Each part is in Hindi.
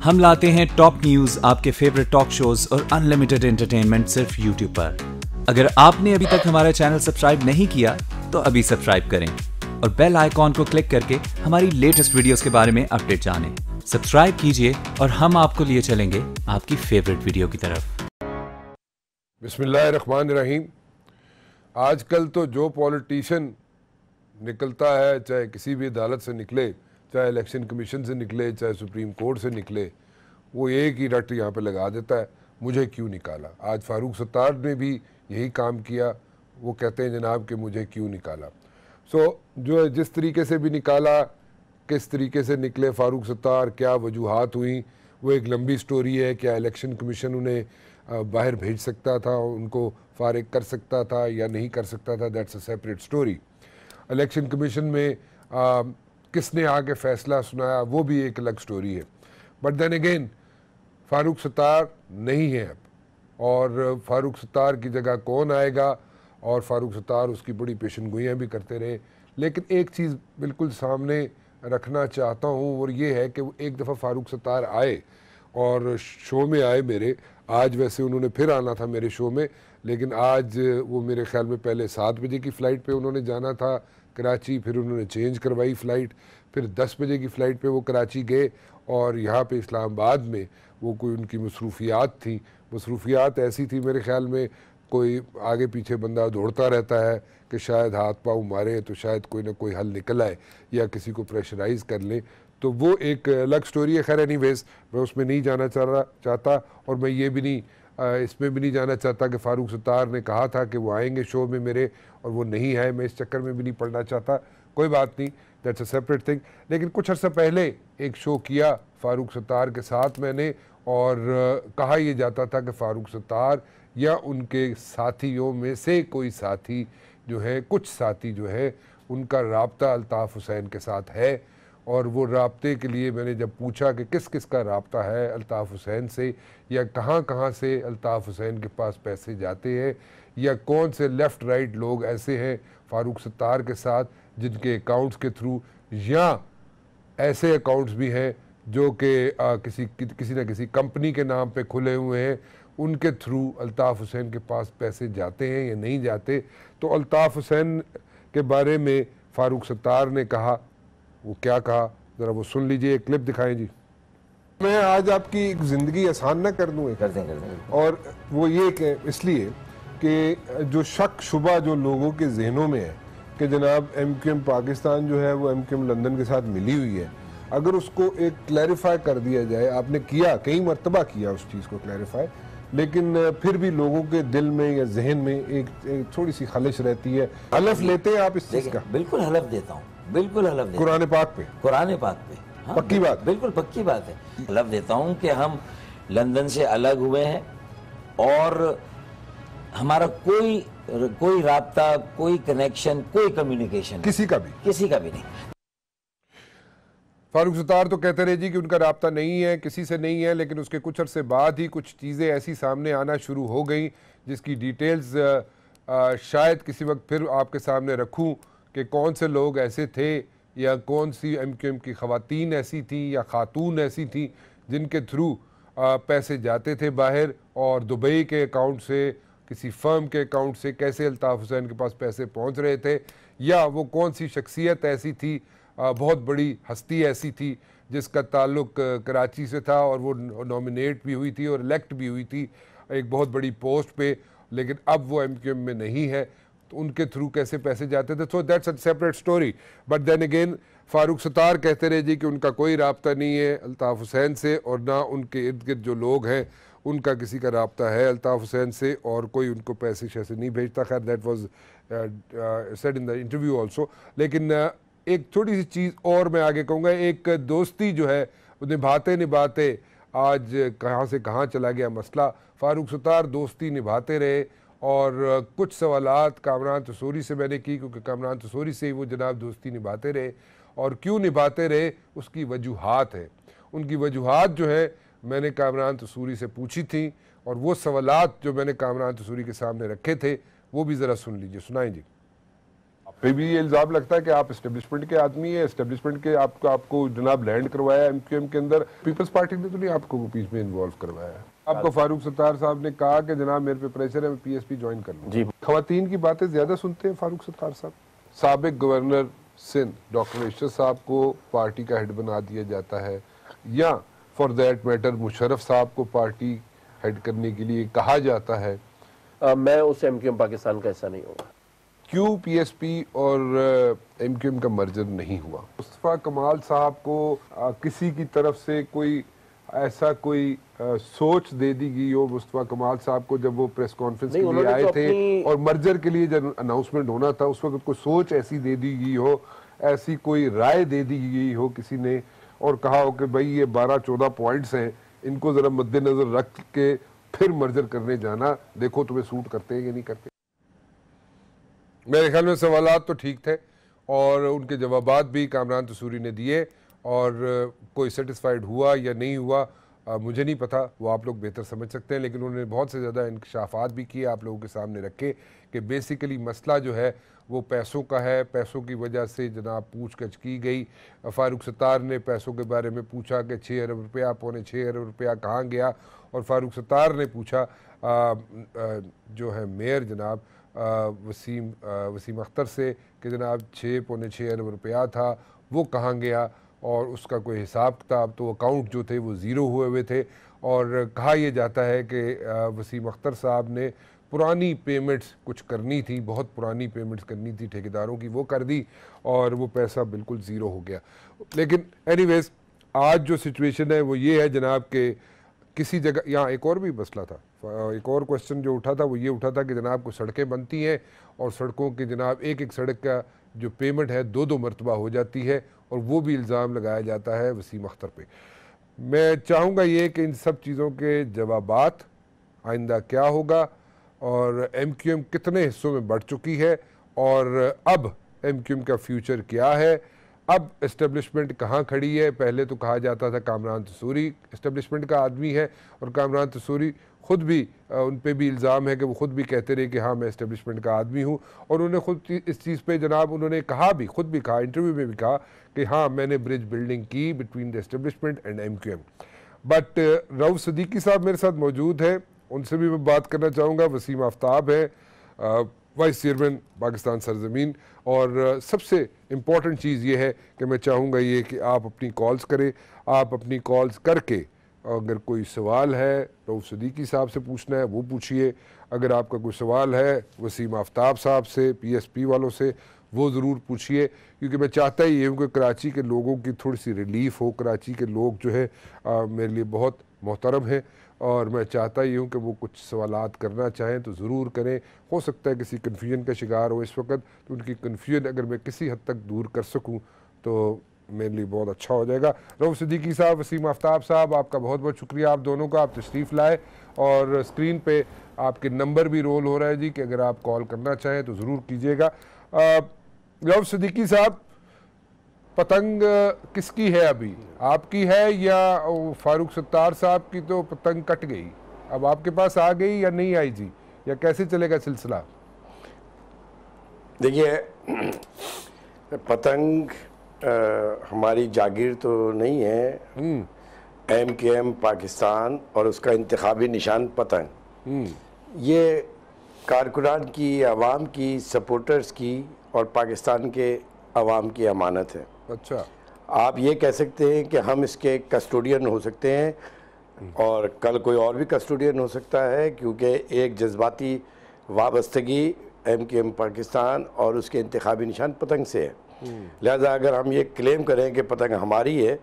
हम लाते हैं टॉप न्यूज, आपके फेवरेट टॉक शोज और अनलिमिटेड एंटरटेनमेंट सिर्फ यूट्यूब पर। अगर आपने अभी तक हमारा चैनल सब्सक्राइब नहीं किया तो अभी सब्सक्राइब करें और बेल आइकॉन को क्लिक करके हमारी लेटेस्ट वीडियोस के बारे में अपडेट जानें। सब्सक्राइब कीजिए और हम आपको लिए चलेंगे आपकी फेवरेट वीडियो की तरफ। बिस्मिल्लाहिर्रहमानिर्रहीम। आजकल तो जो पॉलिटिशियन निकलता है, चाहे किसी भी अदालत से निकले, चाहे इलेक्शन कमीशन से निकले, चाहे सुप्रीम कोर्ट से निकले, वो एक ही रट यहाँ पे लगा देता है, मुझे क्यों निकाला। आज फारूक सत्तार ने भी यही काम किया। वो कहते हैं जनाब कि मुझे क्यों निकाला। जो जिस तरीके से भी निकाला, किस तरीके से निकले फारूक सत्तार, क्या वजूहात हुई, वो एक लंबी स्टोरी है। क्या इलेक्शन कमीशन उन्हें बाहर भेज सकता था, उनको फारिग कर सकता था या नहीं कर सकता था, that's a separate story. Election commission में किसने आके फ़ैसला सुनाया, वो भी एक अलग स्टोरी है। But then again Farooq Sattar नहीं है अब, और फारूक सत्तार की जगह कौन आएगा। और फारूक सत्तार उसकी बड़ी पेशन गोइयाँ भी करते रहे। लेकिन एक चीज़ बिल्कुल सामने रखना चाहता हूँ, और ये है कि वो एक दफ़ा फारूक सत्तार आए और शो में आए मेरे। आज वैसे उन्होंने फिर आना था मेरे शो में, लेकिन आज वो मेरे ख्याल में पहले 7 बजे की फ़्लाइट पे उन्होंने जाना था कराची, फिर उन्होंने चेंज करवाई फ़्लाइट, फिर 10 बजे की फ़्लाइट पे वो कराची गए, और यहाँ पे इस्लामाबाद में वो कोई उनकी मसरूफ़ियात थी। मसरूफ़ियात ऐसी थी मेरे ख्याल में, कोई आगे पीछे बंदा दौड़ता रहता है कि शायद हाथ पाँव मारे तो शायद कोई ना कोई हल निकल आए या किसी को प्रेशराइज़ कर ले। तो वो एक अलग स्टोरी है। खैर एनीवेज़, मैं उसमें नहीं जाना चाहता, और मैं ये भी नहीं इसमें भी नहीं जाना चाहता कि फ़ारूक सत्तार ने कहा था कि वो आएंगे शो में मेरे और वो नहीं आए। मैं इस चक्कर में भी नहीं पड़ना चाहता। कोई बात नहीं, दैट्स अ सेपरेट थिंग। लेकिन कुछ अर्सा पहले एक शो किया फ़ारूक सत्तार के साथ मैंने, और कहा यह जाता था कि फ़ारूक सत्तार या उनके साथियों में से कोई साथी जो है, कुछ साथी जो है, उनका राब्ता अल्ताफ़ हुसैन के साथ है। और वो राब्ते के लिए मैंने जब पूछा कि किस किस का राब्ता है अल्ताफ़ हुसैन से, या कहाँ कहाँ से अल्ताफ़ हुसैन के पास पैसे जाते हैं, या कौन से लेफ़्ट राइट लोग ऐसे हैं फ़ारूक सत्तार के साथ जिनके अकाउंट्स के थ्रू, या ऐसे अकाउंट्स भी हैं जो कि किसी न किसी कंपनी के नाम पे खुले हुए हैं, उनके थ्रू अल्ताफ़ हुसैन के पास पैसे जाते हैं या नहीं जाते। तो अल्ताफ़ हुसैन के बारे में फ़ारूक सत्तार ने कहा, वो क्या कहा ज़रा वो सुन लीजिए, एक क्लिप दिखाएं जी। मैं आज आपकी ज़िंदगी आसान ना कर दूँ, कर दें। और वो ये कि इसलिए कि जो शक शुबा जो लोगों के जहनों में है कि जनाब MQM पाकिस्तान जो है वो MQM लंदन के साथ मिली हुई है, अगर उसको एक क्लैरिफाई कर दिया जाए। आपने किया, कई मरतबा किया उस चीज़ को क्लैरिफाई, लेकिन फिर भी लोगों के दिल में या जहन में एक थोड़ी सी खलिश रहती है। हलफ लेते हैं आप इस चीज़ का? बिल्कुल हलफ देता हूँ, बिल्कुल हलफ देता हूँ। कुरान पाक पे? कुरान पाक पे, हाँ, पक्की बात? बिल्कुल पक्की बात है। हलफ देता हूँ कि हम लंदन से अलग हुए हैं और हमारा कोई राब्ता, कोई कनेक्शन, कोई कम्युनिकेशन किसी का भी नहीं। फारूक सत्तार तो कहते रहे जी कि उनका राब्ता नहीं है, किसी से नहीं है, लेकिन उसके कुछ अरसे बाद ही कुछ चीज़ें ऐसी सामने आना शुरू हो गई जिसकी डिटेल्स शायद किसी वक्त फिर आपके सामने रखूं कि कौन से लोग ऐसे थे, या कौन सी MQM की ख़वातीन ऐसी थी या खातून ऐसी थी जिनके थ्रू पैसे जाते थे बाहर, और दुबई के अकाउंट से, किसी फर्म के अकाउंट से कैसे अल्ताफ़ हुसैन के पास पैसे पहुंच रहे थे, या वो कौन सी शख्सियत ऐसी थी, बहुत बड़ी हस्ती ऐसी थी जिसका ताल्लुक कराची से था, और वो नॉमिनेट भी हुई थी और इलेक्ट भी हुई थी एक बहुत बड़ी पोस्ट पे, लेकिन अब वो MQM में नहीं है, तो उनके थ्रू कैसे पैसे जाते थे। So that's a separate story. But then again Farooq Sattar कहते रहे जी कि उनका कोई राब्ता नहीं है अल्ताफ़ हुसैन से, और ना उनके इर्द गिर्द जो लोग हैं उनका किसी का राब्ता है अल्ताफ़ हुसैन से, और कोई उनको पैसे शैसे नहीं भेजता। खैर that was said in the interview also. लेकिन एक छोटी सी चीज़ और मैं आगे कहूँगा, एक दोस्ती जो है निभाते निभाते आज कहाँ से कहाँ चला गया मसला। फारूक सत्तार दोस्ती निभाते रहे, और कुछ सवालात कामरान तसूरी से मैंने की, क्योंकि कामरान तसूरी से ही वो जनाब दोस्ती निभाते रहे, और क्यों निभाते रहे उसकी वजूहात है। उनकी वजूहात जो है मैंने कामरान तसूरी से पूछी थी, और वो सवालात जो मैंने कामरान तसूरी के सामने रखे थे वो भी ज़रा सुन लीजिए, सुनाएं जी। फिर भी ये इल्जाम लगता है कि आप एस्टेब्लिशमेंट के आदमी है, एस्टेब्लिशमेंट के आपको जनाब लैंड करवाया एमक्यूएम के अंदर, पीपल्स पार्टी ने तो नहीं आपको पीस में इन्वॉल्व करवाया। आपको फारूक सत्तार साहब ने कहा कि जनाब मेरे पे प्रेशर है, मैं पीएसपी ज्वाइन कर लूँ। खवातीन की बातें ज्यादा सुनते हैं फारूक सत्तार साहब। साबिक गवर्नर सिंध डॉक्टर इशरत साहब को पार्टी का हेड बना दिया जाता है, या फॉर दैट मैटर मुशर्रफ साहब को पार्टी हेड करने के लिए कहा जाता है। मैं उस एमक्यूएम पाकिस्तान का हिस्सा नहीं हूँ। क्यों पीएसपी और एमक्यूएम का मर्जर नहीं हुआ? मुस्तफा कमाल साहब को किसी की तरफ से कोई ऐसा कोई सोच दे दी गई हो? मुस्तफा कमाल साहब को जब वो प्रेस कॉन्फ्रेंस के लिए आए थे और मर्जर के लिए जब अनाउंसमेंट होना था, उस वक्त कोई सोच ऐसी दे दी गई हो, ऐसी कोई राय दे दी गई हो किसी ने, और कहा हो कि भाई ये 12-14 पॉइंट्स हैं, इनको जरा मद्देनजर रख के फिर मर्जर करने जाना, देखो तुम्हें सूट करते हैं या नहीं करते? मेरे ख्याल में सवालात तो ठीक थे और उनके जवाबात भी कामरान तसूरी ने दिए, और कोई सेटिस्फाइड हुआ या नहीं हुआ मुझे नहीं पता, वो आप लोग बेहतर समझ सकते हैं। लेकिन उन्होंने बहुत से ज़्यादा इंकशाफात भी किए, आप लोगों के सामने रखे कि बेसिकली मसला जो है वो पैसों का है। पैसों की वजह से जनाब पूछगछ की गई। फारूक सत्तार ने पैसों के बारे में पूछा कि 6 अरब रुपया, 6.25 अरब रुपया कहाँ गया, और फारूक सत्तार ने पूछा जो है मेयर जनाब वसीम अख्तर से कि जनाब 6.25 अरब रुपया था वो कहाँ गया, और उसका कोई हिसाब किताब, तो अकाउंट जो थे वो ज़ीरो हुए थे। और कहा यह जाता है कि वसीम अख्तर साहब ने पुरानी पेमेंट्स कुछ करनी थी, बहुत पुरानी पेमेंट्स करनी थी ठेकेदारों की, वो कर दी और वो पैसा बिल्कुल ज़ीरो हो गया। लेकिन एनीवेज आज जो सिचुएशन है वो ये है जनाब कि किसी जगह, यहाँ एक और भी मसला था, एक और क्वेश्चन जो उठा था वो ये उठा था कि जनाब को सड़कें बनती हैं और सड़कों के जनाब एक सड़क का जो पेमेंट है 2-2 मरतबा हो जाती है, और वो भी इल्ज़ाम लगाया जाता है वसीम अख्तर पे। मैं चाहूँगा ये कि इन सब चीज़ों के जवाबात आइंदा क्या होगा, और एमक्यूएम कितने हिस्सों में बढ़ चुकी है, और अब एमक्यूएम का फ्यूचर क्या है, अब इस्टेब्लिशमेंट कहाँ खड़ी है। पहले तो कहा जाता था कामरान तसूरी इस्टेब्लिशमेंट का आदमी है, और कामरान तसूरी ख़ुद भी उन पे भी इल्ज़ाम है कि वो ख़ुद भी कहते रहे कि हाँ मैं इस्टेब्लिशमेंट का आदमी हूँ, और उन्होंने खुद इस चीज़ पे जनाब उन्होंने कहा भी, ख़ुद भी कहा, इंटरव्यू में भी कहा कि हाँ मैंने ब्रिज बिल्डिंग की between the establishment and MQM. But Rauf Siddiqui साहब मेरे साथ मौजूद हैं, उनसे भी मैं बात करना चाहूँगा। वसीम आफ्ताब है वाइस चेयरमैन पाकिस्तान सरजमीन, और सबसे इम्पॉर्टेंट चीज़ ये है कि मैं चाहूँगा ये कि आप अपनी कॉल्स करें, आप अपनी कॉल्स करके अगर कोई सवाल है रऊफ सिद्दीकी साहब से पूछना है वो पूछिए, अगर आपका कोई सवाल है वसीम आफ्ताब साहब से, पीएसपी वालों से, वो ज़रूर पूछिए, क्योंकि मैं चाहता ही ये हूँ कि कराची के लोगों की थोड़ी सी रिलीफ हो। कराची के लोग जो है मेरे लिए बहुत मोहतरम हैं, और मैं चाहता ही हूँ कि वो कुछ सवालात करना चाहें तो ज़रूर करें। हो सकता है किसी कन्फ्यूजन का शिकार हो इस वक्त, तो उनकी कन्फ्यूजन अगर मैं किसी हद तक दूर कर सकूँ तो मेरे लिए बहुत अच्छा हो जाएगा। रऊफ सिद्दीकी साहब, वसीम आफ्ताब साहब, आपका बहुत बहुत शुक्रिया आप दोनों का, आप तशरीफ़ लाए, और स्क्रीन पे आपके नंबर भी रोल हो रहा है जी कि अगर आप कॉल करना चाहें तो ज़रूर कीजिएगा। रऊफ सिद्दीकी साहब, पतंग किसकी है अभी, आपकी है या फारूक सत्तार साहब की? तो पतंग कट गई, अब आपके पास आ गई या नहीं आई जी, या कैसे चलेगा सिलसिला? देखिए, पतंग हमारी जागीर तो नहीं है। एमक्यूएम पाकिस्तान और उसका इंतखाबी निशान पतंग, ये कारकुनान की, आवाम की, सपोर्टर्स की और पाकिस्तान के आवाम की अमानत है। अच्छा, आप ये कह सकते हैं कि हम इसके कस्टोडियन हो सकते हैं, और कल कोई और भी कस्टोडियन हो सकता है, क्योंकि एक जज्बाती वाबस्तगी एमक्यूएम पाकिस्तान और उसके इंतखाबी निशान पतंग से है। लिहाजा अगर हम ये क्लेम करें कि पतंग हमारी है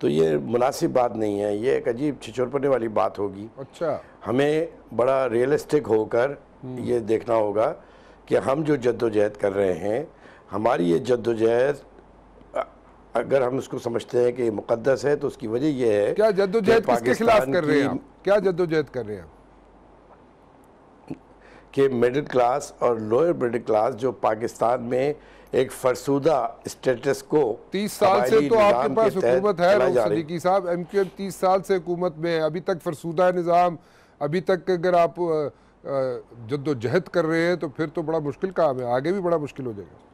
तो ये मुनासिब बात नहीं है, ये एक अजीब छिछोरपने वाली बात होगी। अच्छा, हमें बड़ा रियलिस्टिक होकर ये देखना होगा कि हम जो जद्दोजहद कर रहे हैं, हमारी ये जद्दोजहद अगर हम उसको समझते हैं कि मुक़द्दस है तो उसकी वजह यह है। क्या जद्दोजहद किसके खिलाफ कर रहे हैं आप? क्या जद्दोजहद कर रहे हैं कि मिडिल क्लास और लोअर मिडिल क्लास जो पाकिस्तान में एक फरसूदा स्टेटस को 30 साल से तो आपके पास हुकूमत है रऊफ सिद्दीकी साहब, एमक्यूएम 30 साल से हुकूमत में है, अभी तक फरसूदा निज़ाम, अभी तक अगर आप जद्दोजहद कर रहे हैं तो फिर तो बड़ा मुश्किल काम है, आगे भी बड़ा मुश्किल हो जाएगा।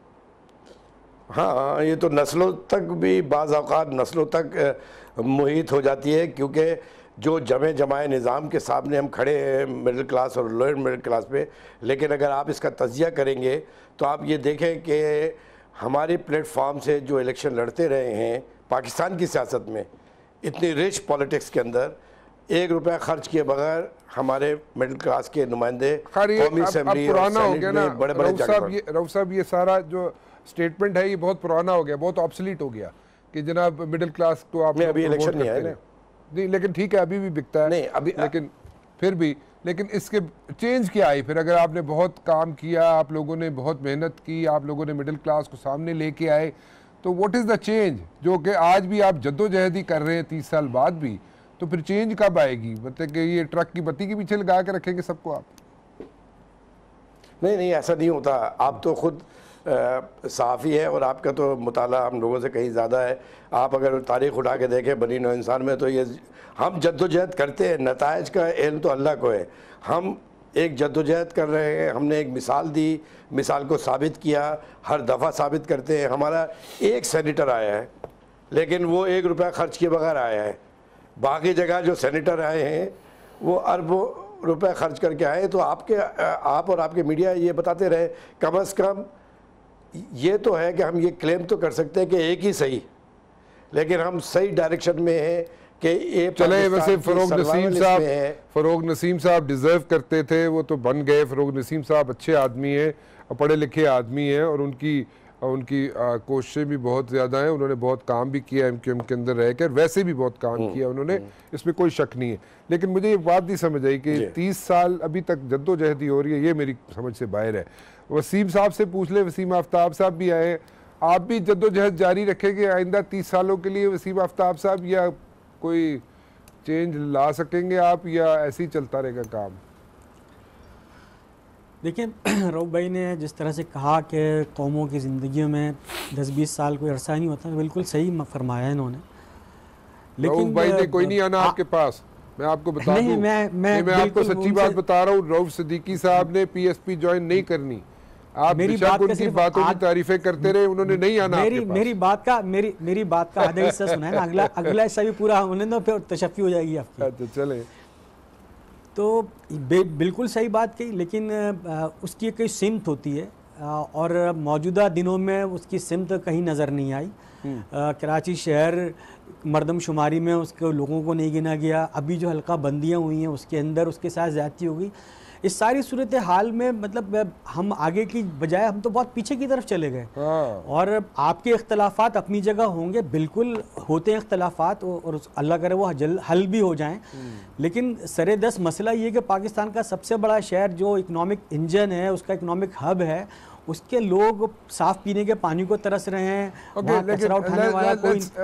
हाँ, ये तो नस्लों तक भी बाज़ औक़ात नस्लों तक मुहित हो जाती है, क्योंकि जो जमे जमाए निज़ाम के सामने हम खड़े हैं मिडिल क्लास और लोअर मिडिल क्लास पे, लेकिन अगर आप इसका तज़किया करेंगे तो आप ये देखें कि हमारे प्लेटफॉर्म से जो इलेक्शन लड़ते रहे हैं पाकिस्तान की सियासत में, इतनी रिच पॉलिटिक्स के अंदर, 1 रुपया खर्च किए बगैर हमारे मिडिल क्लास के नुमाइंदे कौमी असेंबली और सेनेट में बड़े-बड़े रऊफ साहब ये सारा जो स्टेटमेंट है ये बहुत पुराना हो गया, बहुत ऑब्सोलीट हो गया कि जनाब मिडिल क्लास को आप अभी इलेक्शन नहीं है नहीं, लेकिन ठीक है अभी भी बिकता है नहीं अभी, लेकिन फिर भी, लेकिन इसके चेंज क्या आई फिर? अगर आपने बहुत काम किया, आप लोगों ने बहुत मेहनत की, आप लोगों ने मिडिल क्लास को सामने लेके आए, तो व्हाट इज़ द चेंज जो कि आज भी आप जद्दोजहद ही कर रहे हैं 30 साल बाद भी? तो फिर चेंज कब आएगी? मतलब कि ये ट्रक की बत्ती के पीछे लगा के रखेंगे सबको आप? नहीं, ऐसा नहीं होता। आप तो खुद सहाफ़ी है और आपका तो मुताला हम लोगों से कहीं ज़्यादा है। आप अगर तारीख़ उठा के देखें बनी नौ इंसान में, तो ये हम जद्दोजहद करते हैं, नताइज का इल्म तो अल्लाह को है। हम एक जद्दोजहद कर रहे हैं, हमने एक मिसाल दी, मिसाल को साबित किया, हर दफ़ा साबित करते हैं। हमारा एक सेनेटर आया है, लेकिन वो 1 रुपया खर्च किए बगैर आया है। बाकी जगह जो सेनेटर आए हैं वो अरबों रुपए खर्च करके आए। तो आप और आपके मीडिया ये बताते रहे, कम अज़ कम ये तो है कि हम ये क्लेम तो कर सकते हैं कि एक ही सही, लेकिन हम सही डायरेक्शन में हैं कि ये चले। वैसे फ़रोग नसीम साहब डिज़र्व करते थे, वो तो बन गए। फ़रोग नसीम साहब अच्छे आदमी हैं, पढ़े लिखे आदमी हैं, और उनकी कोशिशें भी बहुत ज़्यादा हैं। उन्होंने बहुत काम भी किया MQM के अंदर रहकर, वैसे भी बहुत काम किया उन्होंने, इसमें कोई शक नहीं है। लेकिन मुझे ये बात नहीं समझ आई कि 30 साल अभी तक जद्दोजहद हो रही है, ये मेरी समझ से बाहर है। वसीम साहब से पूछ ले, वसीम आफ्ताब साहब भी आए, आप भी जद्दोजहद जारी रखेंगे आइंदा 30 सालों के लिए वसीम आफ्ताब साहब, या कोई चेंज ला सकेंगे आप, या ऐसे ही चलता रहेगा काम? देखिए, रऊफ भाई ने जिस तरह से कहा कि कौमों की ज़िंदगी में 10-20 साल कोई अरसा नहीं होता, बिल्कुल सही फरमाया इन्होंने। लेकिन भाई ने कोई नहीं आना आपके पास, मैं आपको बता दूं। मैं आपको सच्ची बात बता रहा हूँ, रऊफ सिद्दीकी साहब ने PSP ज्वाइन नहीं करनी। आप बेशक उनकी बातों की तारीफें करते रहे, उन्होंने नहीं आना आपके पास। मेरी बात का आधा हिस्सा सुना है ना, अगला हिस्सा भी पूरा होने दो, फिर तशफ़ी हो जाएगी आपकी। अच्छा चले। तो बिल्कुल सही बात कही, लेकिन उसकी कोई सिमत होती है, और मौजूदा दिनों में उसकी सिमत कहीं नज़र नहीं आई। कराची शहर मरदमशुमारी में उसके लोगों को नहीं गिना गया। अभी जो हल्का बंदियाँ हुई हैं उसके अंदर उसके साथ ज़्यादती हो गई। इस सारी सूरत हाल में मतलब हम आगे की बजाय हम तो बहुत पीछे की तरफ चले गए। और आपके इख्तलाफात अपनी जगह होंगे, बिल्कुल होते हैं इख्तलाफात, और अल्लाह करे वो हल भी हो जाएं। लेकिन सरे दस मसला ये कि पाकिस्तान का सबसे बड़ा शहर जो इकनॉमिक इंजन है, उसका इकनॉमिक हब है, उसके लोग साफ पीने के पानी को तरस रहे हैं।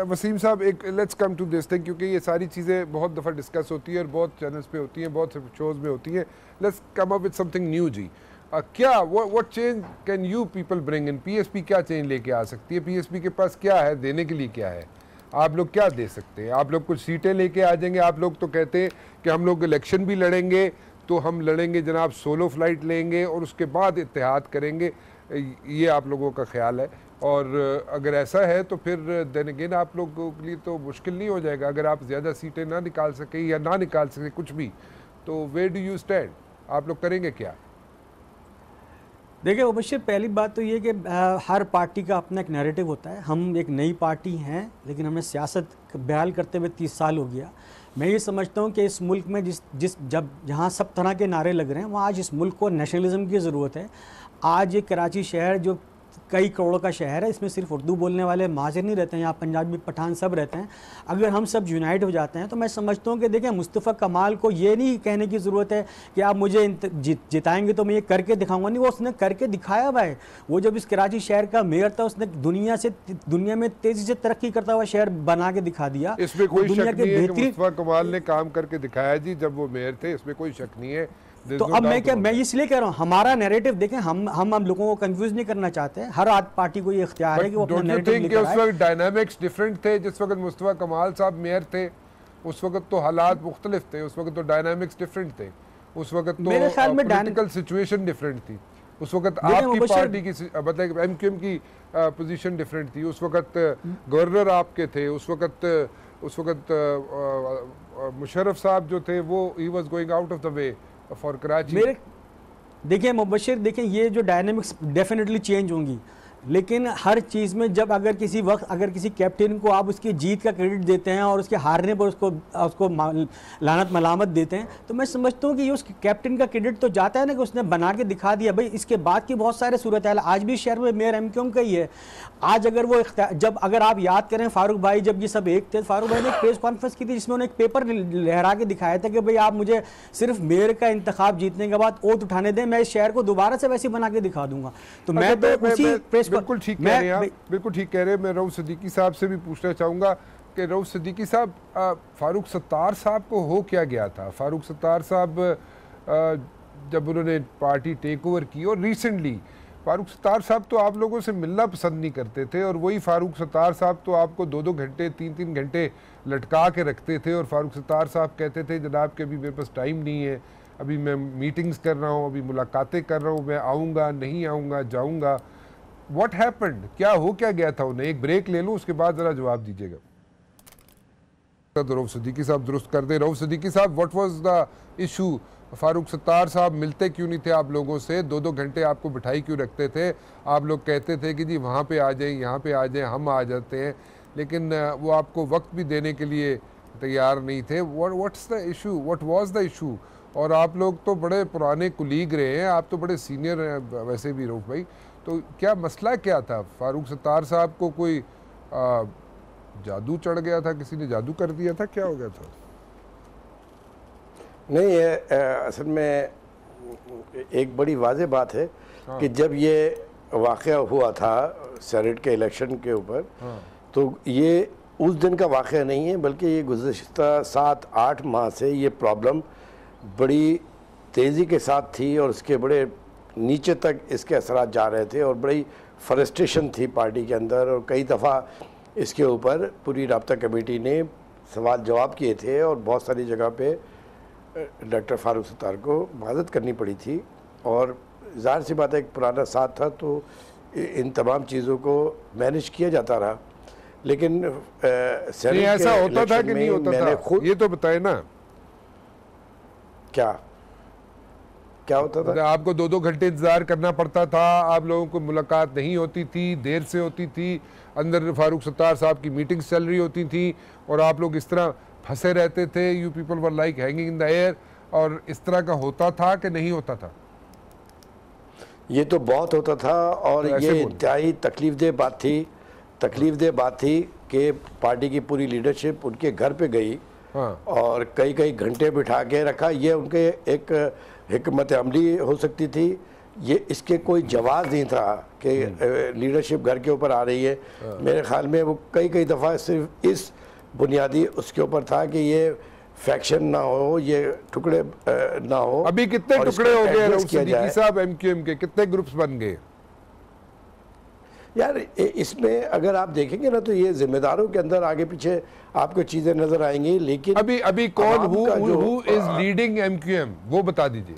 वसीम साहब, एक let's come to this thing, क्योंकि ये सारी चीज़ें बहुत दफ़ा डिस्कस होती है और बहुत चैनल्स पे होती हैं, बहुत से शोज़ में होती हैं। Let's come up with something new जी। क्या what change can you people bring in? PSP क्या चेंज लेके आ सकती है? PSP के पास क्या है देने के लिए? क्या है, आप लोग क्या दे सकते हैं? आप लोग कुछ सीटें लेके आ जाएंगे? आप लोग तो कहते हैं कि हम लोग इलेक्शन भी लड़ेंगे, तो हम लड़ेंगे जनाब, सोलो फ्लाइट लेंगे और उसके बाद इत्तेहाद करेंगे, ये आप लोगों का ख्याल है। और अगर ऐसा है तो फिर देन अगेन आप लोगों के लिए तो मुश्किल नहीं हो जाएगा अगर आप ज़्यादा सीटें ना निकाल सके या ना निकाल सके कुछ भी, तो वेयर डू यू स्टैंड? आप लोग करेंगे क्या? देखिए मुबश्शिर, पहली बात तो ये कि हर पार्टी का अपना एक नैरेटिव होता है। हम एक नई पार्टी हैं, लेकिन हमें सियासत बहाल करते हुए 30 साल हो गया। मैं ये समझता हूँ कि इस मुल्क में जहाँ सब तरह के नारे लग रहे हैं, वहाँ आज इस मुल्क को नेशनलिज्म की ज़रूरत है। आज ये कराची शहर जो कई करोड़ का शहर है, इसमें सिर्फ उर्दू बोलने वाले महाजर नहीं रहते हैं, यहाँ पंजाबी पठान सब रहते हैं। अगर हम सब यूनाइट हो जाते हैं तो मैं समझता हूँ कि देखिए, मुस्तफ़ा कमाल को ये नहीं कहने की ज़रूरत है कि आप मुझे जिताएंगे तो मैं ये करके दिखाऊंगा। नहीं, वो उसने करके दिखाया हुआ है। वो जब इस कराची शहर का मेयर था, उसने दुनिया में तेज़ी से तरक्की करता हुआ शहर बना के दिखा दिया। इसमें कोई शक नहीं है कि मुस्तफ़ा कमाल ने काम करके दिखाया जी, जब वो मेयर थे, इसमें कोई शक नहीं है। तो अब मैं इसलिए कह रहा हूँ, हमारा नैरेटिव देखें, हम लोगों को कंफ्यूज नहीं करना चाहते हैं। हर पार्टी को ये इख्तियार है कि वो अपना नैरेटिव लेकर आए। उस वक्त डायनामिक्स डिफरेंट थे। जिस वक्त मुस्तफ़ा कमाल साहब मेयर थे, उस वक्त तो हालात मुख्तलिफ थे, उस वक्त तो डायनामिक्स डिफरेंट थे, उस वक्त तो पॉलिटिकल सिचुएशन डिफरेंट थी। उस वक्त आपकी पार्टी की मतलब एमक्यूएम की पोजीशन डिफरेंट थी, उस वक्त गवर्नर आपके थे, उस वक्त मुशर्रफ साहब जो थे वो he was going out of the way for Karachi. देखिए मुबशिर, देखिए ये जो डायनेमिक्स डेफिनेटली चेंज होंगी, लेकिन हर चीज़ में जब अगर किसी वक्त अगर किसी कैप्टन को आप उसकी जीत का क्रेडिट देते हैं और उसके हारने पर उसको लानत मलामत देते हैं, तो मैं समझता हूँ कि ये उस कैप्टन का क्रेडिट तो जाता है ना कि उसने बना के दिखा दिया। भाई इसके बाद की बहुत सारे सूरत हाल आज भी शहर में मेयर एमक्यूएम का ही है। आज अगर वो जब अगर आप याद करें फारूक भाई जब ये सब एक थे, फारूक भाई ने एक प्रेस कॉन्फ्रेंस की थी जिसमें उन्होंने एक पेपर लहरा के दिखाया था कि भाई आप मुझे सिर्फ मेयर का इंतखाब जीतने के बाद ओथ उठाने दें, मैं इस शहर को दोबारा से वैसे बना के दिखा दूंगा। तो मैं तो उसी प्रेस बिल्कुल ठीक कह रहे हैं आप, बिल्कुल ठीक कह रहे हैं। मैं रऊफ सिद्दीकी साहब से भी पूछना चाहूँगा कि रऊफ सिद्दीकी साहब, फारूक सत्तार साहब को हो क्या गया था? फारूक सत्तार साहब जब उन्होंने पार्टी टेक ओवर की, और रिसेंटली फारूक सत्तार साहब तो आप लोगों से मिलना पसंद नहीं करते थे, और वही फारूक सत्तार साहब तो आपको 2-2 घंटे 3-3 घंटे लटका के रखते थे, और फारूक सत्तार साहब कहते थे जनाब के अभी मेरे पास टाइम नहीं है, अभी मैं मीटिंग्स कर रहा हूँ, अभी मुलाकातें कर रहा हूँ, मैं आऊँगा नहीं आऊँगा जाऊँगा। What happened? क्या हो क्या गया था उन्हें? एक ब्रेक ले लूं, उसके बाद जरा जवाब दीजिएगा। तो रऊफ सिद्दीकी साहब दुरुस्त कर दे। रऊफ सिद्दीकी साहब, what was the issue? Farooq Sattar साहब मिलते क्यों नहीं थे आप लोगों से? 2-2 घंटे आपको बिठाई क्यों रखते थे? आप लोग कहते थे कि जी वहाँ पे आ जाएं, यहाँ पे आ जाएं, हम आ जाते हैं, लेकिन वो आपको वक्त भी देने के लिए तैयार नहीं थे। What's the issue? What was the issue? और आप लोग तो बड़े पुराने कुलीग रहे हैं, आप तो बड़े सीनियर हैं वैसे भी रऊफ भाई, तो क्या मसला क्या था? फारूक सत्तार साहब को कोई जादू चढ़ गया था, किसी ने जादू कर दिया था, क्या हो गया था? नहीं, ये असल में एक बड़ी वाज़ेह बात है कि जब ये वाक़या हुआ था सेनेट के इलेक्शन के ऊपर, तो ये उस दिन का वाक़या नहीं है, बल्कि ये गुज़श्ता 7-8 माह से ये प्रॉब्लम बड़ी तेज़ी के साथ थी और उसके बड़े नीचे तक इसके असरात जा रहे थे और बड़ी फ्रस्ट्रेशन थी पार्टी के अंदर, और कई दफ़ा इसके ऊपर पूरी राब्ता कमेटी ने सवाल जवाब किए थे और बहुत सारी जगह पे डॉक्टर फारूक सत्तार को माज़रत करनी पड़ी थी। और ज़ाहिर सी बात है एक पुराना साथ था तो इन तमाम चीज़ों को मैनेज किया जाता रहा, लेकिन ऐसा होता था कि नहीं होता था, ये तो बताए ना। क्या होता था? आपको 2-2 घंटे इंतजार करना पड़ता था, आप लोगों को मुलाकात नहीं होती थी, देर से होती थी, अंदर फारूक सत्तार साहब की मीटिंग्स चल रही होती थी और आप लोग इस तरह फंसे रहते थे, you people were like hanging in the air. और इस तरह का होता था कि नहीं होता था? ये तो बहुत होता था और तो ये इंतहाई तकलीफदेह बात थी कि पार्टी की पूरी लीडरशिप उनके घर पे गई। हाँ। और कई घंटे बिठा के रखा। ये उनके एक हिकमत अमली हो सकती थी, ये इसके कोई जवाब नहीं था कि लीडरशिप घर के ऊपर आ रही है। मेरे ख्याल में वो कई दफ़ा सिर्फ इस बुनियादी उसके ऊपर था कि ये फैक्शन ना हो, ये टुकड़े ना हो। अभी कितने टुकड़े हो गए रऊफ सिद्दीकी साहब? एमक्यूएम के कितने ग्रुप्स बन गए? यार इसमें अगर आप देखेंगे ना तो ये जिम्मेदारों के अंदर आगे पीछे आपको चीजें नजर आएंगी, लेकिन अभी कौन हु इज लीडिंग एमक्यूएम वो बता दीजिए।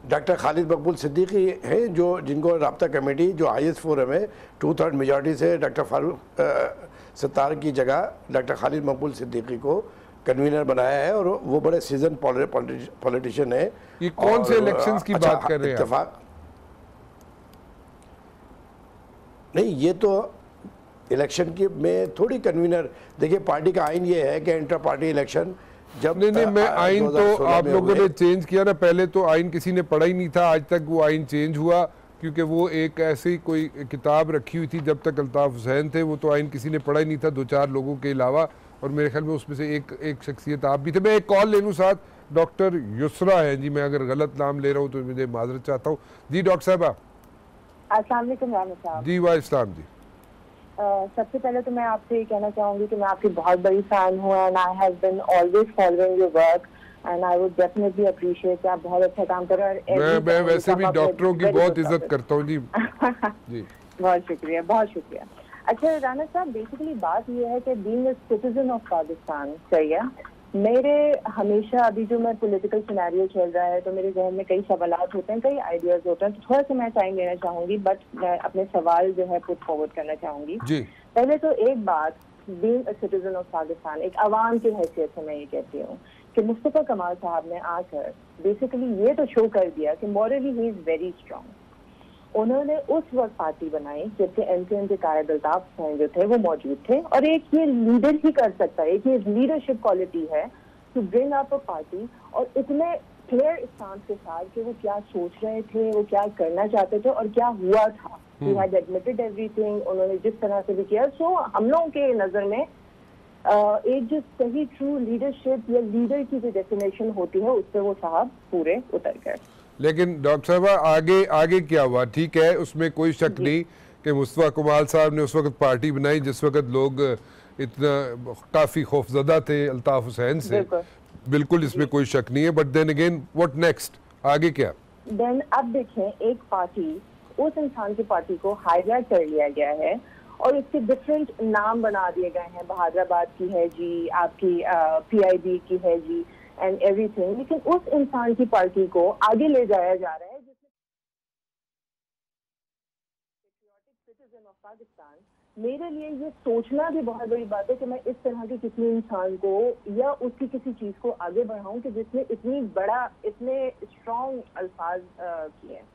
डॉक्टर खालिद मकबूल सिद्दीकी हैं जो जिनको राब्ता कमेटी जो हाईएस्ट फोरम है 2/3 मेजॉरिटी से डॉक्टर फारूक सत्तार की जगह डॉक्टर खालिद मकबूल सिद्दीकी को कन्वीनर बनाया है और वो बड़े सीजन पॉलिटिशियन है। ये कौन से इलेक्शंस की बात कर रहे हैं? नहीं, ये तो इलेक्शन की में थोड़ी कन्वीनर, देखिए पार्टी का आइन ये है कि इंटर पार्टी इलेक्शन जब नहीं मैं आइन तो आप लोगों ने चेंज किया ना, पहले तो आइन किसी ने पढ़ा ही नहीं था, आज तक वो आइन चेंज हुआ क्योंकि वो एक ऐसी कोई किताब रखी हुई थी जब तक अल्ताफ हुसैन थे, वो तो आइन किसी ने पढ़ा ही नहीं था 2-4 लोगों के अलावा, और मेरे ख्याल में उसमें से एक शख्सियत आप भी थे। मैं एक कॉल ले लूँ साथ, डॉक्टर युसरा है जी, मैं अगर गलत नाम ले रहा हूँ तो मुझे माजरत चाहता हूँ जी। डॉक्टर साहबा अस्सलाम वालेकुम राना साहब। जी वाह इस्लाम जी। सबसे पहले तो मैं आपसे ये कहना चाहूंगी कि मैं आपकी बहुत बड़ी फैन हूँ and I have been always following your work and I would definitely appreciate, आप बहुत अच्छा काम कर रहे हैं। मैं वैसे भी डॉक्टरों की बहुत इज्जत करता हूँ जी। जी बहुत शुक्रिया, बहुत शुक्रिया। अच्छा राना साहब, बेसिकली बात ये है कि being a citizen of Pakistan, सही है, मेरे हमेशा अभी जो मैं पॉलिटिकल सिनेरियो चल रहा है तो मेरे जहन में कई सवालात होते हैं, कई आइडियाज होते हैं, तो थोड़ा सा मैं टाइम लेना चाहूंगी, बट मैं अपने सवाल जो है पुट फॉरवर्ड करना चाहूंगी। जी। पहले तो एक बात, being a citizen of Pakistan, एक अवाम की हैसियत से मैं ये कहती हूँ कि मुस्तफा कमाल साहब ने आकर बेसिकली ये तो शो कर दिया कि morally he is very strong. उन्होंने उस वक्त पार्टी बनाई जबकि एमकेएम के कायद अल्ताफ हुसैन जो थे वो मौजूद थे, और एक ये लीडर ही कर सकता है, एक ये लीडरशिप क्वालिटी है to bring up a party, और इतने क्लियर स्टांस के साथ कि वो क्या सोच रहे थे, वो क्या करना चाहते थे और क्या हुआ था। ही हैड एडमिटेड एवरीथिंग, उन्होंने जिस तरह से भी किया। सो हम लोगों के नजर में एक जो सही ट्रू लीडरशिप या लीडर की जो डेफिनेशन होती है उस पर वो साहब पूरे उतर गए। लेकिन डॉक्टर साहब आगे आगे क्या हुआ? ठीक है, उसमें कोई शक नहीं कि मुस्तफा कमाल साहब ने उस वक्त पार्टी बनाई जिस वक्त लोग इतना काफ़ी खौफजदा थे अल्ताफ हुसैन से, बिल्कुल इसमें कोई शक नहीं है। But then again what next, आगे क्या? देन अब देखें, एक पार्टी, उस इंसान की पार्टी को हाईजैक कर लिया गया है और इसके डिफरेंट नाम बना दिए गए हैं। बहादुराबाद की है जी, आपकी PIB की है जी, एंड एवरीथिंग, लेकिन उस इंसान की पार्टी को आगे ले जाया जा रहा है जिसमें पैट्रियोटिक सिटीजन ऑफ पाकिस्तान। मेरे लिए ये सोचना भी बहुत बड़ी बात है कि मैं इस तरह के किसी इंसान को या उसकी किसी चीज को आगे बढ़ाऊं कि जिसने इतनी बड़ा, इतने स्ट्रॉन्ग अल्फाज किए हैं।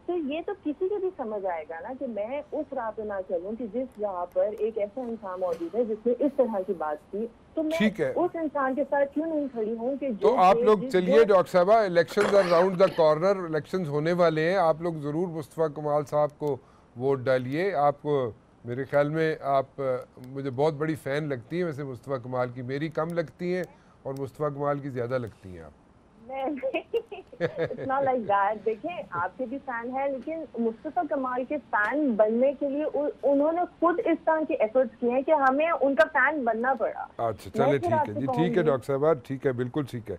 तो ये तो किसी को भी समझ आएगा ना कि मैं उस राह पे ना चलूं कि जिस राह पर एक ऐसा इंसान मौजूद है जिसने इस तरह की बात की, तो मैं उस इंसान के साथ क्यों नहीं खड़ी हूं कि तो आप लोग चलिए doctor sahiba, elections are round the corner, elections होने वाले हैं, आप लोग ज़रूर मुस्तफा कमाल साहब को वोट डालिए। आप मेरे ख्याल में आप मुझे बहुत बड़ी फ़ैन लगती हैं वैसे मुस्तफा कमाल की, मेरी कम लगती हैं और मुस्तफा कमाल की ज़्यादा लगती हैं आप। It's not like that। देखें, आपके भी फैन है, लेकिन मुस्तफा कमाल के फैन बनने के लिए उन्होंने खुद इस तरह के एफर्ट्स किए हैं कि हमें उनका फैन बनना पड़ा। अच्छा चलिए, ठीक है जी, ठीक है डॉक्टर साहब, ठीक है, बिल्कुल ठीक है,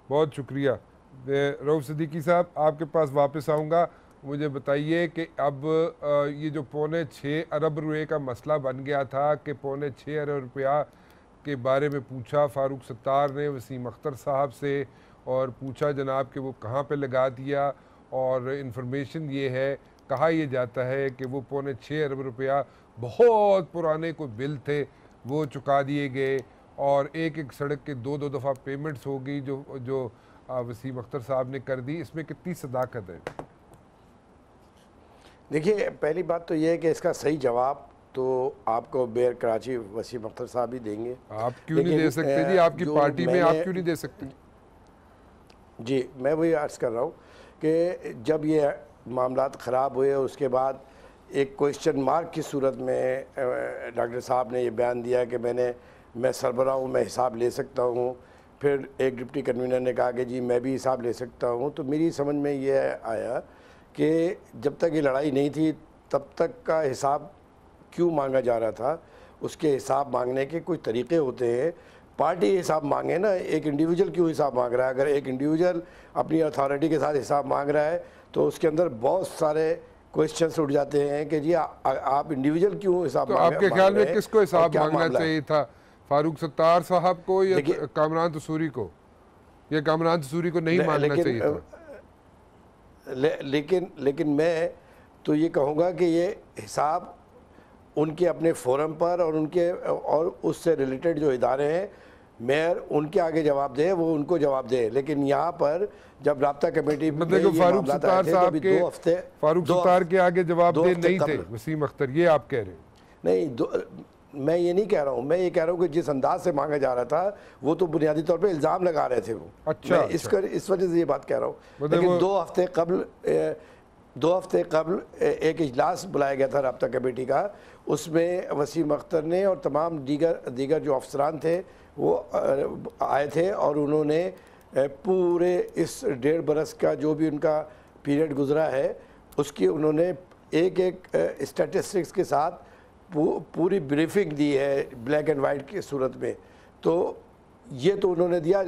बहुत शुक्रिया। रऊफ सिद्दीकी साहब, आपके पास वापस आऊँगा। मुझे बताइए कि अब ये जो 6.25 अरब रुपये का मसला बन गया था कि 6.25 अरब रुपया के बारे में पूछा फारूक सत्तार ने वसीम अख्तर साहब से, और पूछा जनाब कि वो कहाँ पे लगा दिया, और इन्फॉर्मेशन ये है, कहा यह जाता है कि वो 6.25 अरब रुपया बहुत पुराने कोई बिल थे वो चुका दिए गए, और एक एक सड़क के 2-2 दफ़ा पेमेंट्स हो गई जो वसीम अख्तर साहब ने कर दी। इसमें कितनी सदाकत है? देखिए, पहली बात तो ये है कि इसका सही जवाब तो आपको बेयर कराची वसीम अख्तर साहब ही देंगे। आप क्यों नहीं दे सकते जी? आपकी पार्टी में आप क्यों नहीं दे सकते? जी, मैं वही अर्ज़ कर रहा हूँ कि जब ये मामलात ख़राब हुए उसके बाद एक क्वेश्चन मार्क की सूरत में डॉक्टर साहब ने ये बयान दिया कि मैं सरबराह हूँ, मैं हिसाब ले सकता हूँ। फिर एक डिप्टी कन्वीनर ने कहा कि जी मैं भी हिसाब ले सकता हूँ। तो मेरी समझ में ये आया कि जब तक ये लड़ाई नहीं थी तब तक का हिसाब क्यों मांगा जा रहा था। उसके हिसाब मांगने के कोई तरीक़े होते हैं। पार्टी हिसाब मांगे ना, एक इंडिविजुअल क्यों हिसाब मांग रहा है? अगर एक इंडिविजुअल अपनी अथॉरिटी के साथ हिसाब मांग रहा है तो उसके अंदर बहुत सारे क्वेश्चंस उठ जाते हैं कि जी आप इंडिविजुअल क्यों हिसाब तो आपके ख्याल में किसको हिसाब मांगना चाहिए था? फारूक सत्तार साहब को या कामरान तसूरी को? या कामरान तसूरी को नहीं मांगना चाहिए था? लेकिन मैं तो ये कहूँगा कि ये हिसाब उनके अपने फोरम पर और उससे रिलेटेड जो इदारे हैं, मेयर उनके आगे जवाब दे, वो उनको जवाब दे। लेकिन यहाँ पर जब राब्ता कमेटी मतलब फारूक सत्तार साहब के फारूक सत्तार के आगे जवाब दे नहीं थे वसीम अख्तर, ये आप कह रहे हैं? नहीं, मैं ये नहीं कह रहा हूँ। मैं ये कह रहा हूँ कि जिस अंदाज से मांगा जा रहा था वो तो बुनियादी तौर पे इल्ज़ाम लगा रहे थे वो। अच्छा, इस वजह से ये बात कह रहा हूँ। लेकिन 2 हफ्ते कबल एक इजलास बुलाया गया था राब्ता कमेटी का। उसमें वसीम अख्तर ने और तमाम दीगर जो अफसरान थे वो आए थे और उन्होंने पूरे इस 1.5 बरस का जो भी उनका पीरियड गुजरा है उसकी उन्होंने एक स्टैटिस्टिक्स के साथ पूरी ब्रीफिंग दी है ब्लैक एंड वाइट की सूरत में। तो ये तो उन्होंने दिया।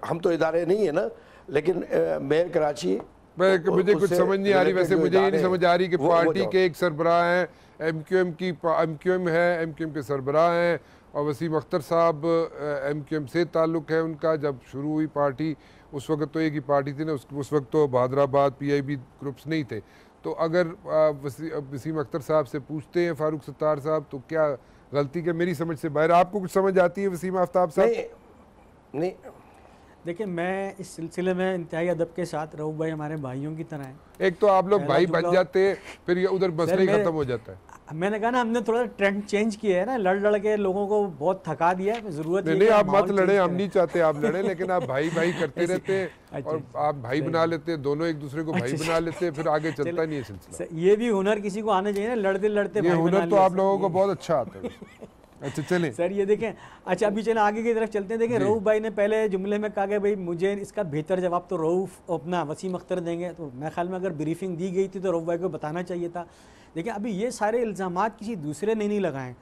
हम तो इदारे नहीं है ना, लेकिन मेयर कराची मुझे कुछ समझ नहीं आ रही। वैसे मुझे ये नहीं समझ आ रही कि पार्टी के एक सरबराह हैं, एमक्यूएम के सरबराह हैं और वसीम अख्तर साहब MQM से ताल्लुक़ है उनका। जब शुरू हुई पार्टी उस वक्त तो एक ही पार्टी थी ना, उस वक्त तो बहादुराबाद PIB ग्रुप्स नहीं थे। तो अगर वसीम अख्तर साहब से पूछते हैं फारूक सत्तार साहब तो क्या गलती के मेरी समझ से बाहर, आपको कुछ समझ आती है वसीम आफ्ताब साहब? नहीं देखिए, मैं इस सिलसिले में इंतहाई अदब के साथ रऊफ भाई हमारे भाइयों की तरह हैं। एक तो आप लोग भाई बन जाते हैं, फिर ये उधर मसला ही खत्म हो जाता है। मैंने कहा ना, हमने थोड़ा ट्रेंड चेंज किया है ना, लड़ के लोगों को बहुत थका दिया है। जरूरत नहीं, आप मत लड़े, हम नहीं चाहते आप लड़े, लेकिन आप भाई करते रहते हैं और आप भाई बना लेते हैं, दोनों एक दूसरे को भाई बना लेते हैं, फिर आगे चलता नहीं है सिलसिला। ये भी हुनर किसी को आना चाहिए ना, लड़ते ये हुनर तो आप लोगों को बहुत अच्छा आता है। अच्छा चलें सर, ये देखें। अच्छा, अभी चलें आगे की तरफ चलते हैं। देखें, रऊफ भाई ने पहले जुमले में कहा कि भाई मुझे इसका बेहतर जवाब तो रऊफ अपना वसीम अख्तर देंगे। तो मेरे ख्याल में अगर ब्रीफिंग दी गई थी तो रऊफ भाई को बताना चाहिए था। देखिए, अभी ये सारे इल्ज़ामात किसी दूसरे ने नहीं लगाए।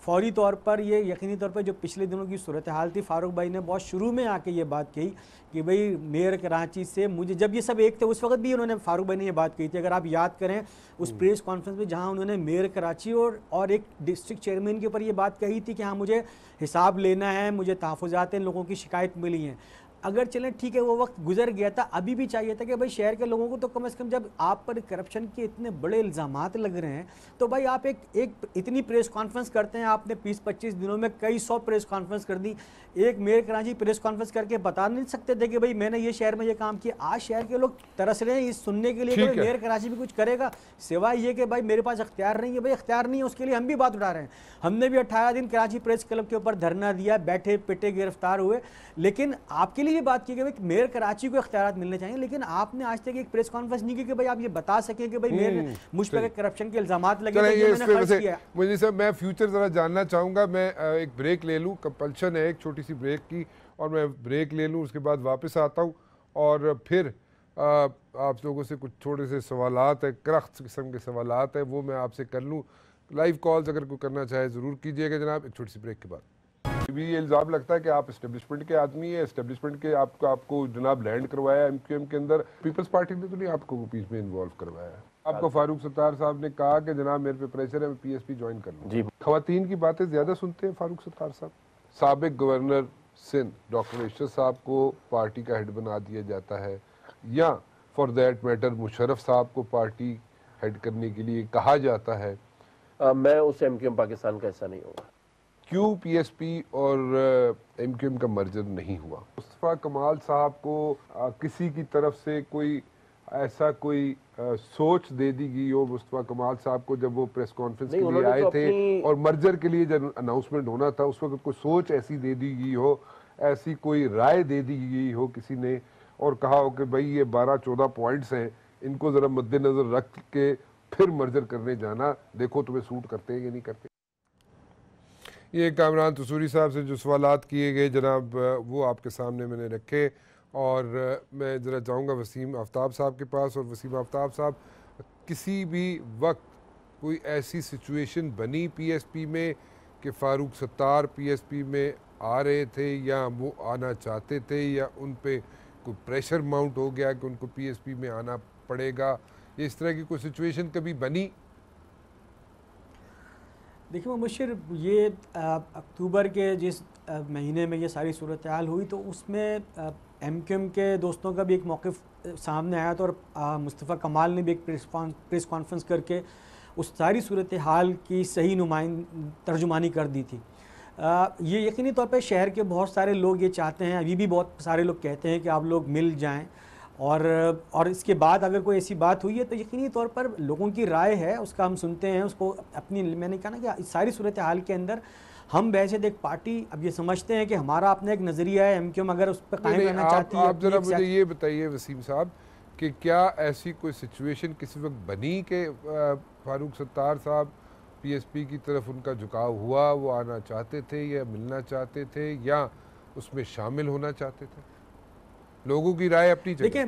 फौरी तौर पर ये यकीनी तौर पर जो पिछले दिनों की सूरत हाल थी, फारूक भाई ने बहुत शुरू में आके ये बात कही कि भाई मेयर कराची से मुझे, जब ये सब एक थे उस वक्त भी उन्होंने, फारूक भाई ने ये बात कही थी। अगर आप याद करें उस प्रेस कॉन्फ्रेंस में जहां उन्होंने मेयर कराची और एक डिस्ट्रिक्ट चेयरमैन के ऊपर ये बात कही थी कि हाँ मुझे हिसाब लेना है, मुझे तहफ़्फ़ुज़ात हैं, लोगों की शिकायत मिली हैं। अगर चलें ठीक है, वो वक्त गुजर गया था, अभी भी चाहिए था कि भाई शहर के लोगों को तो कम से कम, जब आप पर करप्शन के इतने बड़े इल्ज़ामात लग रहे हैं तो भाई आप एक इतनी प्रेस कॉन्फ्रेंस करते हैं। आपने 20-25 दिनों में कई 100 प्रेस कॉन्फ्रेंस कर दी। एक मेयर कराची प्रेस कॉन्फ्रेंस करके बता नहीं सकते थे कि भाई मैंने ये शहर में ये काम किया। आज शहर के लोग तरस रहे हैं इस सुनने के लिए कि मेयर कराची भी कुछ करेगा, सिवाय ये कि भाई मेरे पास अख्तियार नहीं है। भाई अख्तियार नहीं है, उसके लिए हम भी बात उठा रहे हैं। हमने भी 18 दिन कराची प्रेस क्लब के ऊपर धरना दिया, बैठे पिटे गिरफ्तार हुए, लेकिन आपके लिए बात की कि भाई मेयर कराची को इख्तियारात मिलने चाहिए। लेकिन आपने आज तक एक प्रेस कॉन्फ्रेंस नहीं की कि भाई आप ये बता सकें कि भाई मेयर मुझ पर करप्शन के इल्जामात लगे। मुझे सर, मैं फ्यूचर जरा जानना चाहूँगा। मैं एक ब्रेक ले लूँ, कंपल्शन है एक छोटी सी ब्रेक की, और मैं ब्रेक ले लूँ, उसके बाद वापस आता हूँ और फिर आप लोगों से कुछ थोड़े से सवालात है, करख्त किस्म के सवालात है, वो मैं आपसे कर लूँ। लाइव कॉल्स अगर कोई करना चाहे ज़रूर कीजिएगा जनाब, एक छोटी सी ब्रेक के बाद। भी ये इल्ज़ाम लगता है कि आप इस्टेब्लिशमेंट के आदमी है, इस्टेब्लिशमेंट के आपको जनाब लैंड करवाया MQM के अंदर, पीपल्स पार्टी ने तो नहीं आपको पीस में इन्वॉल्व करवाया है। आपको फारूक सत्तार साहब ने कहा कि जनाब मेरे पे प्रेशर है, मैं PSP ज्वाइन कर लूँ। खवातीन की बातें ज़्यादा सुनते हैं फारूक सत्तार साहब। साबिक गवर्नर सिंध डॉक्टर इशरत साहब को पार्टी का हेड बना दिया जाता है, या फॉर दैट मैटर मुशर्रफ साहब को पार्टी हेड करने के लिए कहा जाता है। मैं उस MQM पाकिस्तान का ऐसा नहीं होगा। क्यों PSP और MQM का मर्जर नहीं हुआ? मुस्तफ़ा कमाल साहब को किसी की तरफ से कोई ऐसा कोई सोच दे दी गई हो मुस्तफ़ा कमाल साहब को जब वो प्रेस कॉन्फ्रेंस के लिए आए थे और मर्जर के लिए जब अनाउंसमेंट होना था उस वक्त कोई सोच ऐसी दे दी गई हो, ऐसी कोई राय दे दी गई हो किसी ने, और कहा हो कि भाई ये 12-14 पॉइंट्स हैं, इनको ज़रा मद्देनज़र रख के फिर मर्जर करने जाना, देखो तुम्हें सूट करते हैं या नहीं करते? ये कामरान तसूरी साहब से जो सवालात किए गए जनाब, वो आपके सामने मैंने रखे, और मैं ज़रा जाऊँगा वसीम आफ्ताब साहब के पास। और वसीम आफ्ताब साहब, किसी भी वक्त कोई ऐसी सिचुएशन बनी PSP में कि फ़ारूक सत्तार PSP में आ रहे थे या वो आना चाहते थे, या उन पे कोई प्रेशर माउंट हो गया कि उनको PSP में आना पड़ेगा, इस तरह की कोई सिचुएशन कभी बनी? देखिए मुबशिर, ये अक्टूबर के जिस महीने में ये सारी सूरत हाल हुई तो उसमें MQM के दोस्तों का भी एक मौक़िफ़ सामने आया था, और मुस्तफ़ा कमाल ने भी एक प्रेस कॉन्फ्रेंस करके उस सारी सूरत हाल की सही तर्जुमानी कर दी थी। ये यकीनी तौर पे शहर के बहुत सारे लोग ये चाहते हैं, अभी भी बहुत सारे लोग कहते हैं कि आप लोग मिल जाएं, और इसके बाद अगर कोई ऐसी बात हुई है तो यकीनी तौर पर लोगों की राय है, उसका हम सुनते हैं, उसको अपनी, मैंने कहा ना कि इस सारी सूरत हाल के अंदर हम वैसे देख पार्टी अब ये समझते हैं कि हमारा अपना एक नज़रिया है, MQM अगर उस पर कायम रहना चाहती है। आप जरा मुझे ये बताइए वसीम साहब कि क्या ऐसी कोई सिचुएशन किसी वक्त बनी कि फारूक सत्तार साहब PSP की तरफ उनका झुकाव हुआ, वो आना चाहते थे या मिलना चाहते थे या उसमें शामिल होना चाहते थे? लोगों की राय अपनी जगह। देखिए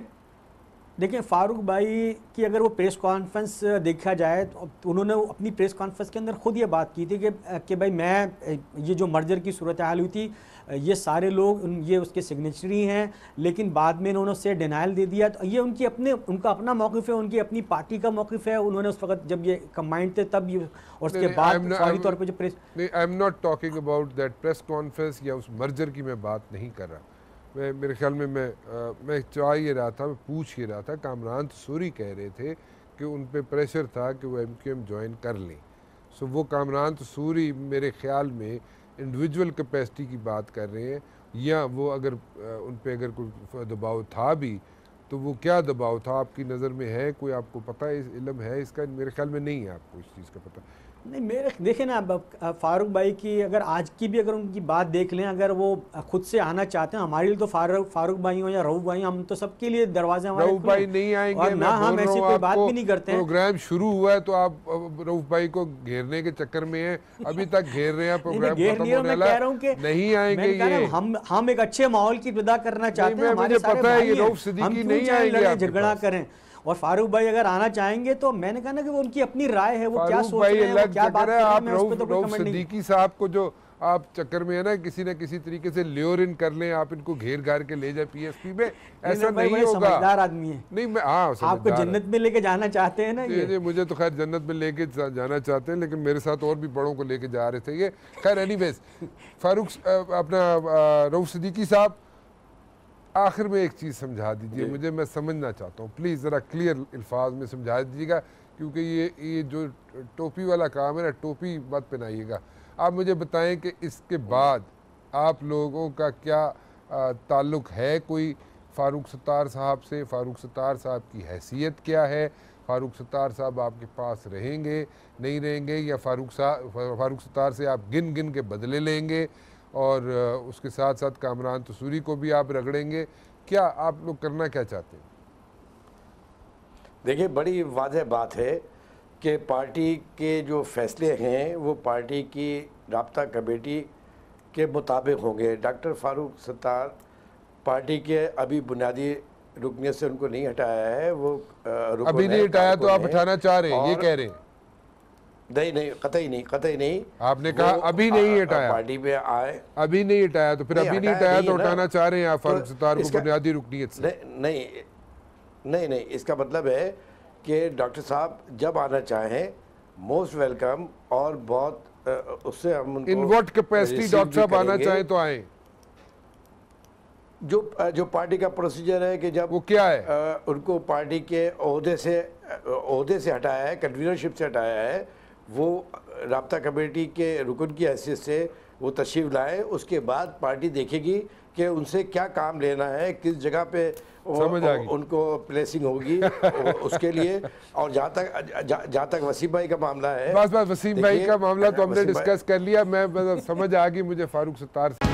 देखिए, फारूक भाई की अगर वो प्रेस कॉन्फ्रेंस देखा जाए तो उन्होंने अपनी प्रेस कॉन्फ्रेंस के अंदर खुद ये बात की थी कि भाई मैं ये जो मर्जर की सूरत हाल हुई थी, ये सारे लोग ये उसके सिग्नेचरी हैं, लेकिन बाद में इन्होंने उससे डिनाइल दे दिया। तो ये उनका अपना मौक़िफ़ है, उनकी अपनी पार्टी का मौक़िफ़ है। उन्होंने उस वक्त जब ये कंबाइंड थे तब ये, और उसके बाद फौरी तौर पर जो press, I am not talking about that press conference या उस मर्जर की मैं बात नहीं कर रहा। मेरे ख्याल में मैं चाह ये रहा था, मैं पूछ ये रहा था, कामरान तसूरी कह रहे थे कि उन पे प्रेशर था कि वो MQM ज्वाइन कर लें। सो वो कामरान तसूरी मेरे ख्याल में इंडिविजुअल कैपेसिटी की बात कर रहे हैं, या वो अगर उन पे अगर कोई दबाव था भी तो वो क्या दबाव था आपकी नज़र में है? कोई आपको पता है, इल्म है इसका? मेरे ख्याल में नहीं है आपको इस चीज़ का पता। नहीं, मेरे देखें ना, फारूक भाई की अगर आज की भी अगर उनकी बात देख लें, अगर वो खुद से आना चाहते हैं, हमारे लिए तो फारूक भाई हो या रऊफ भाई, हम तो सबके लिए दरवाजे हमारे रऊफ भाई नहीं आएंगे, और ना हम ऐसी कोई बात भी नहीं करते हैं। प्रोग्राम शुरू हुआ है तो आप रऊफ भाई को घेरने के चक्कर में हैं, अभी तक घेर रहे हैं, प्रोग्राम खत्म होने वाला है, नहीं आएंगे ये। हम एक अच्छे माहौल की विदा करना चाहते हैं, मुझे पता है ये रऊफ सिद्दीकी नहीं आएंगे, झगड़ा करें। और फारूक भाई अगर आना चाहेंगे तो मैंने कहा ना कि वो उनकी अपनी राय है, वो क्या सोच रहे हैं, वो क्या बात कर रहे हैं, आप रऊफ सिद्दीकी साहब को जो आप चक्कर में है ना, किसी न किसी तरीके से ल्योर इन कर लें, आप इनको घेर घार के ले जाए PSP में, ऐसा नहीं होगा। समझदार आदमी है। नहीं, मैं आपको जन्नत में लेके जाना चाहते हैं ना ये? मुझे तो खैर जन्नत में लेके जाना चाहते हैं, लेकिन मेरे साथ और भी बड़ों को लेके जा रहे थे ये। खैर एनीवेज, फारूक अपना रऊफ सिद्दीकी साहब, आखिर में एक चीज़ समझा दीजिए मुझे, मैं समझना चाहता हूँ, प्लीज़ ज़रा क्लियर अल्फाज में समझा दीजिएगा, क्योंकि ये जो टोपी वाला काम है ना, टोपी मत पहनाइएगा। आप मुझे बताएं कि इसके बाद आप लोगों का क्या ताल्लुक़ है कोई फ़ारूक सत्तार साहब से? फ़ारूक सत्तार साहब की हैसियत क्या है? फ़ारूक सत्तार साहब आपके पास रहेंगे, नहीं रहेंगे, या फ़ारूक सत्तार से आप गिन गिन के बदले लेंगे और उसके साथ साथ कामरान तसूरी को भी आप रगड़ेंगे? क्या आप लोग करना क्या चाहते हैं? देखिए, बड़ी वाज़ेह बात है कि पार्टी के जो फैसले हैं वो पार्टी की राब्ता कमेटी के मुताबिक होंगे। डॉक्टर फारूक सत्तार पार्टी के अभी बुनियादी रुकनियत से उनको नहीं हटाया है, वो अभी नहीं हटाया तो आप हटाना चाह रहे हैं, ये कह रहे हैं? नहीं, कतई नहीं। आपने कहा अभी नहीं हटाया, पार्टी पे आए, अभी नहीं हटाया, तो फिर अभी नहीं हटाया तो हटाना चाह रहे हैं आप फारूक सत्तार को बुनियादी रुकनियत से? नहीं, इसका मतलब है कि डॉक्टर साहब जब आना चाहें मोस्ट वेलकम, और बहुत उससे हम उनको इन व्हाट कैपेसिटी डॉक्टर साहब आना चाहें तो आए। जो पार्टी का प्रोसीजर है कि जब वो क्या है, उनको पार्टी के ओहदे से हटाया है, कन्वीनरशिप से हटाया है, वो राब्ता कमेटी के रुकन की हैसियत से वो तशरीफ़ लाए, उसके बाद पार्टी देखेगी कि उनसे क्या काम लेना है, किस जगह पे उनको प्लेसिंग होगी उसके लिए। और जहाँ तक वसीम भाई का मामला है, बस वसीम भाई का मामला तो हमने डिस्कस कर लिया, मैं समझ आ गई मुझे फारूक सत्तार से।